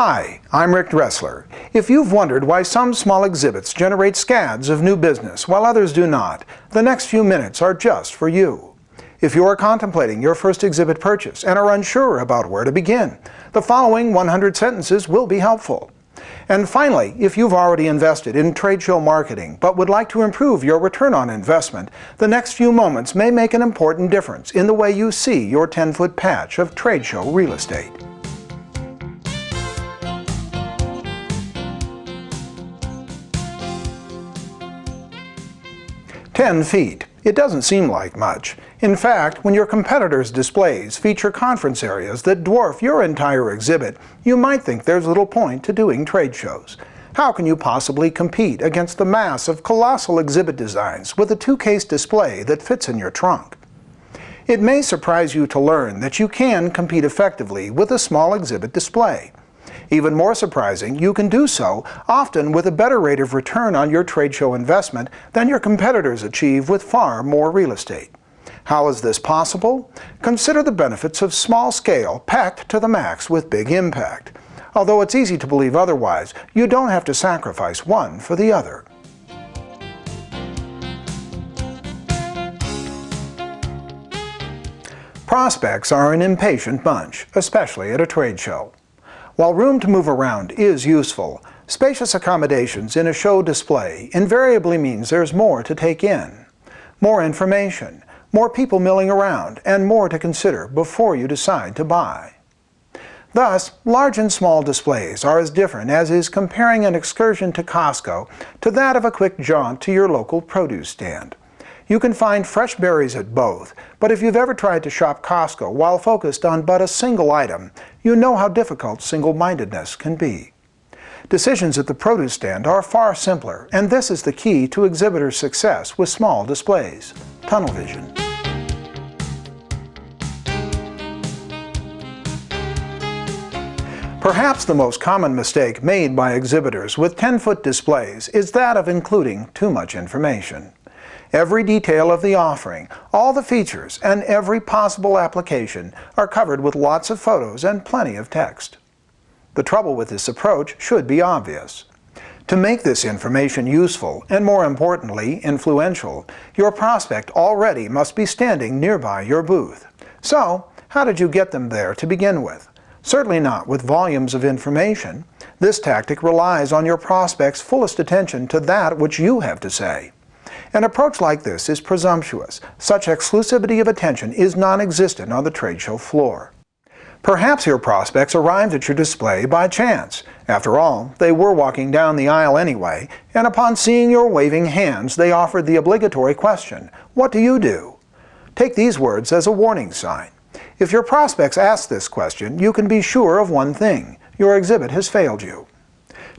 Hi, I'm Rick Dressler. If you've wondered why some small exhibits generate scads of new business while others do not, the next few minutes are just for you. If you are contemplating your first exhibit purchase and are unsure about where to begin, the following 100 sentences will be helpful. And finally, if you've already invested in trade show marketing but would like to improve your return on investment, the next few moments may make an important difference in the way you see your 10-foot patch of trade show real estate. 10 feet. It doesn't seem like much. In fact, when your competitors' displays feature conference areas that dwarf your entire exhibit, you might think there's little point to doing trade shows. How can you possibly compete against the mass of colossal exhibit designs with a two-case display that fits in your trunk? It may surprise you to learn that you can compete effectively with a small exhibit display. Even more surprising, you can do so, often with a better rate of return on your trade show investment than your competitors achieve with far more real estate. How is this possible? Consider the benefits of small scale packed to the max with big impact. Although it's easy to believe otherwise, you don't have to sacrifice one for the other. Prospects are an impatient bunch, especially at a trade show. While room to move around is useful, spacious accommodations in a show display invariably means there's more to take in. More information, more people milling around, and more to consider before you decide to buy. Thus, large and small displays are as different as is comparing an excursion to Costco to that of a quick jaunt to your local produce stand. You can find fresh berries at both, but if you've ever tried to shop Costco while focused on but a single item, you know how difficult single-mindedness can be. Decisions at the produce stand are far simpler, and this is the key to exhibitor success with small displays: tunnel vision. Perhaps the most common mistake made by exhibitors with 10-foot displays is that of including too much information. Every detail of the offering, all the features, and every possible application are covered with lots of photos and plenty of text. The trouble with this approach should be obvious. To make this information useful, and more importantly, influential, your prospect already must be standing nearby your booth. So, how did you get them there to begin with? Certainly not with volumes of information. This tactic relies on your prospect's fullest attention to that which you have to say. An approach like this is presumptuous. Such exclusivity of attention is non-existent on the trade show floor. Perhaps your prospects arrived at your display by chance. After all, they were walking down the aisle anyway, and upon seeing your waving hands, they offered the obligatory question, "What do you do?" Take these words as a warning sign. If your prospects ask this question, you can be sure of one thing: your exhibit has failed you.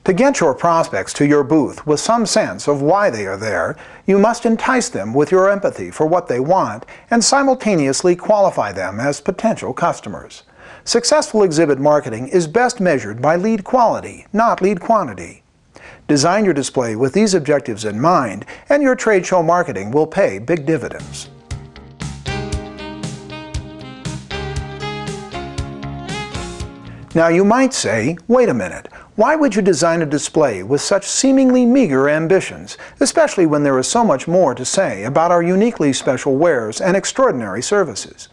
To get your prospects to your booth with some sense of why they are there, you must entice them with your empathy for what they want and simultaneously qualify them as potential customers. Successful exhibit marketing is best measured by lead quality, not lead quantity. Design your display with these objectives in mind, and your trade show marketing will pay big dividends. Now you might say, wait a minute, why would you design a display with such seemingly meager ambitions, especially when there is so much more to say about our uniquely special wares and extraordinary services?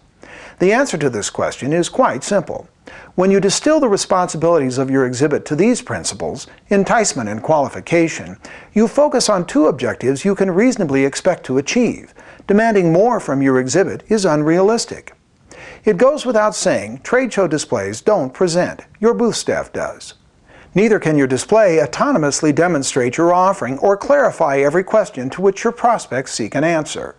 The answer to this question is quite simple. When you distill the responsibilities of your exhibit to these principles, enticement and qualification, you focus on two objectives you can reasonably expect to achieve. Demanding more from your exhibit is unrealistic. It goes without saying, trade show displays don't present. Your booth staff does. Neither can your display autonomously demonstrate your offering or clarify every question to which your prospects seek an answer.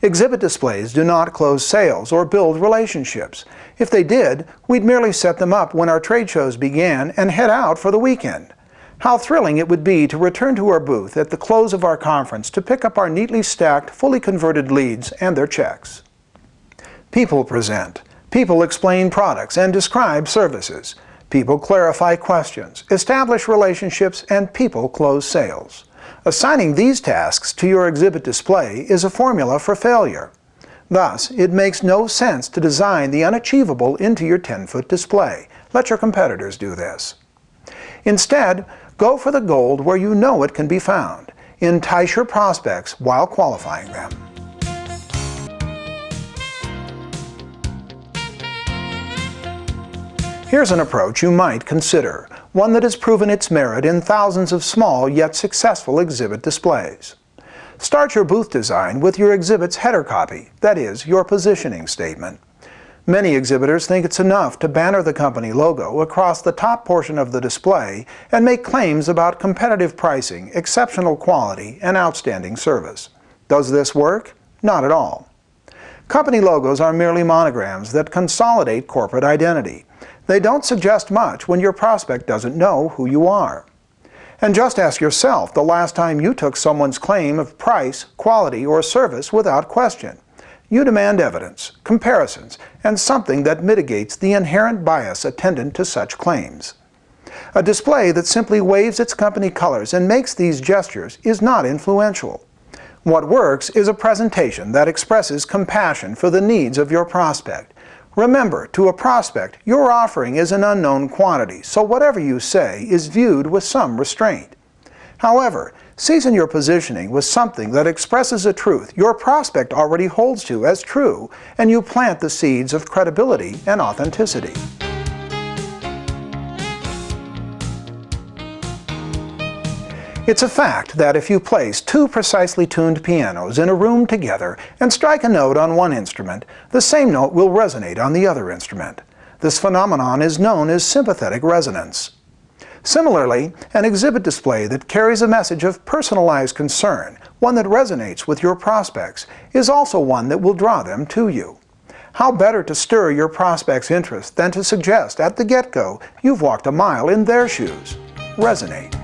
Exhibit displays do not close sales or build relationships. If they did, we'd merely set them up when our trade shows began and head out for the weekend. How thrilling it would be to return to our booth at the close of our conference to pick up our neatly stacked, fully converted leads and their checks. People present. People explain products and describe services. People clarify questions, establish relationships, and people close sales. Assigning these tasks to your exhibit display is a formula for failure. Thus, it makes no sense to design the unachievable into your 10-foot display. Let your competitors do this. Instead, go for the gold where you know it can be found. Entice your prospects while qualifying them. Here's an approach you might consider, one that has proven its merit in thousands of small yet successful exhibit displays. Start your booth design with your exhibit's header copy, that is, your positioning statement. Many exhibitors think it's enough to banner the company logo across the top portion of the display and make claims about competitive pricing, exceptional quality, and outstanding service. Does this work? Not at all. Company logos are merely monograms that consolidate corporate identity. They don't suggest much when your prospect doesn't know who you are. And just ask yourself the last time you took someone's claim of price, quality, or service without question. You demand evidence, comparisons, and something that mitigates the inherent bias attendant to such claims. A display that simply waves its company colors and makes these gestures is not influential. What works is a presentation that expresses compassion for the needs of your prospect. Remember, to a prospect, your offering is an unknown quantity, so whatever you say is viewed with some restraint. However, season your positioning with something that expresses a truth your prospect already holds to as true, and you plant the seeds of credibility and authenticity. It's a fact that if you place two precisely tuned pianos in a room together and strike a note on one instrument, the same note will resonate on the other instrument. This phenomenon is known as sympathetic resonance. Similarly, an exhibit display that carries a message of personalized concern, one that resonates with your prospects, is also one that will draw them to you. How better to stir your prospects' interest than to suggest at the get-go you've walked a mile in their shoes? Resonate.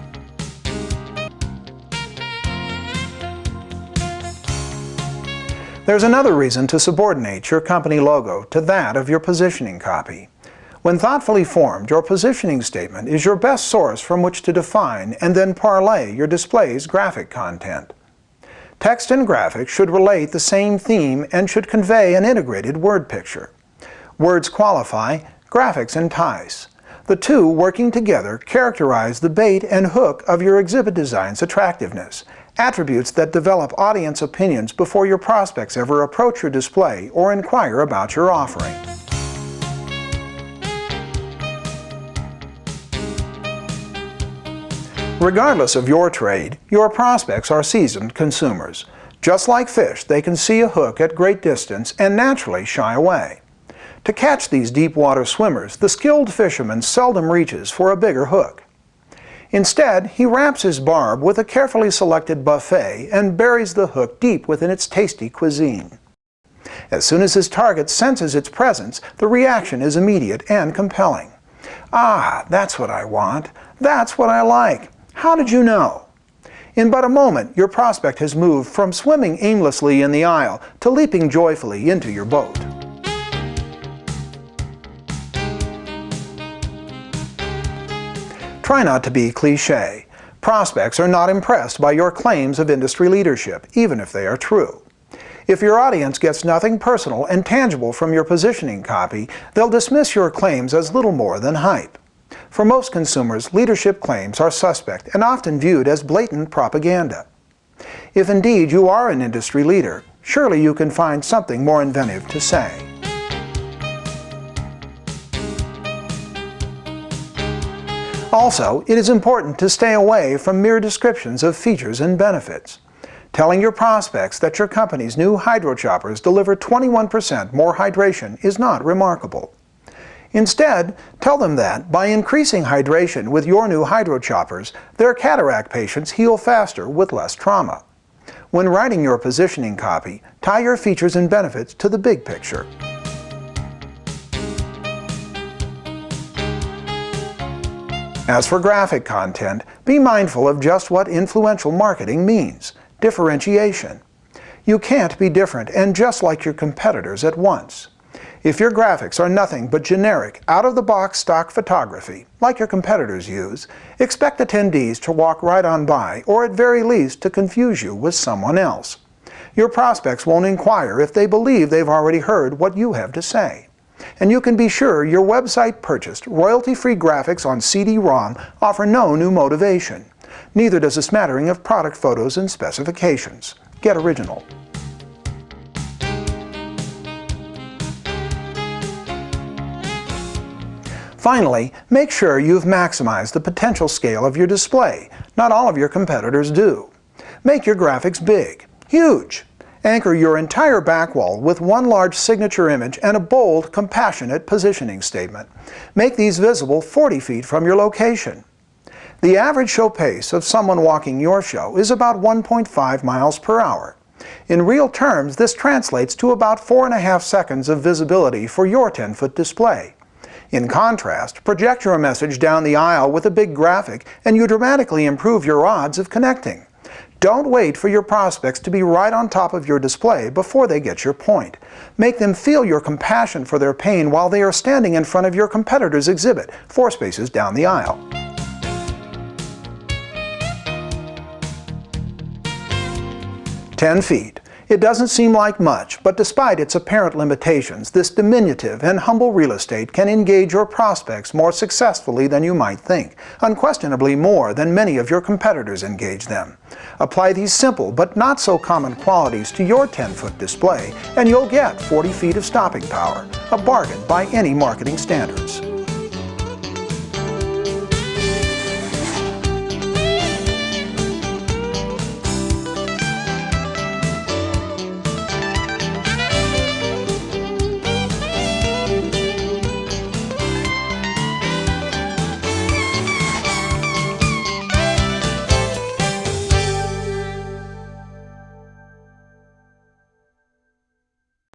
There's another reason to subordinate your company logo to that of your positioning copy. When thoughtfully formed, your positioning statement is your best source from which to define and then parlay your display's graphic content. Text and graphics should relate the same theme and should convey an integrated word picture. Words qualify, graphics entice. The two working together characterize the bait and hook of your exhibit design's attractiveness, attributes that develop audience opinions before your prospects ever approach your display or inquire about your offering. Regardless of your trade, your prospects are seasoned consumers. Just like fish, they can see a hook at great distance and naturally shy away. To catch these deep water swimmers, the skilled fisherman seldom reaches for a bigger hook. Instead, he wraps his barb with a carefully selected buffet and buries the hook deep within its tasty cuisine. As soon as his target senses its presence, the reaction is immediate and compelling. "Ah, that's what I want. That's what I like. How did you know?" In but a moment, your prospect has moved from swimming aimlessly in the aisle to leaping joyfully into your boat. Try not to be cliché. Prospects are not impressed by your claims of industry leadership, even if they are true. If your audience gets nothing personal and tangible from your positioning copy, they'll dismiss your claims as little more than hype. For most consumers, leadership claims are suspect and often viewed as blatant propaganda. If indeed you are an industry leader, surely you can find something more inventive to say. Also, it is important to stay away from mere descriptions of features and benefits. Telling your prospects that your company's new hydro choppers deliver 21% more hydration is not remarkable. Instead, tell them that, by increasing hydration with your new hydro choppers, their cataract patients heal faster with less trauma. When writing your positioning copy, tie your features and benefits to the big picture. As for graphic content, be mindful of just what influential marketing means: differentiation. You can't be different and just like your competitors at once. If your graphics are nothing but generic, out-of-the-box stock photography, like your competitors use, expect attendees to walk right on by, or at very least to confuse you with someone else. Your prospects won't inquire if they believe they've already heard what you have to say. And you can be sure your website-purchased, royalty-free graphics on CD-ROM offer no new motivation. Neither does a smattering of product photos and specifications. Get original. Finally, make sure you've maximized the potential scale of your display. Not all of your competitors do. Make your graphics big, huge. Anchor your entire back wall with one large signature image and a bold, compassionate positioning statement. Make these visible 40 feet from your location. The average show pace of someone walking your show is about 1.5 miles per hour. In real terms, this translates to about 4.5 seconds of visibility for your 10-foot display. In contrast, project your message down the aisle with a big graphic and you dramatically improve your odds of connecting. Don't wait for your prospects to be right on top of your display before they get your point. Make them feel your compassion for their pain while they are standing in front of your competitor's exhibit, 4 spaces down the aisle. "10 feet. It doesn't seem like much, but despite its apparent limitations, this diminutive and humble real estate can engage your prospects more successfully than you might think, unquestionably more than many of your competitors engage them. Apply these simple but not so common qualities to your 10-foot display, and you'll get 40 feet of stopping power, a bargain by any marketing standards.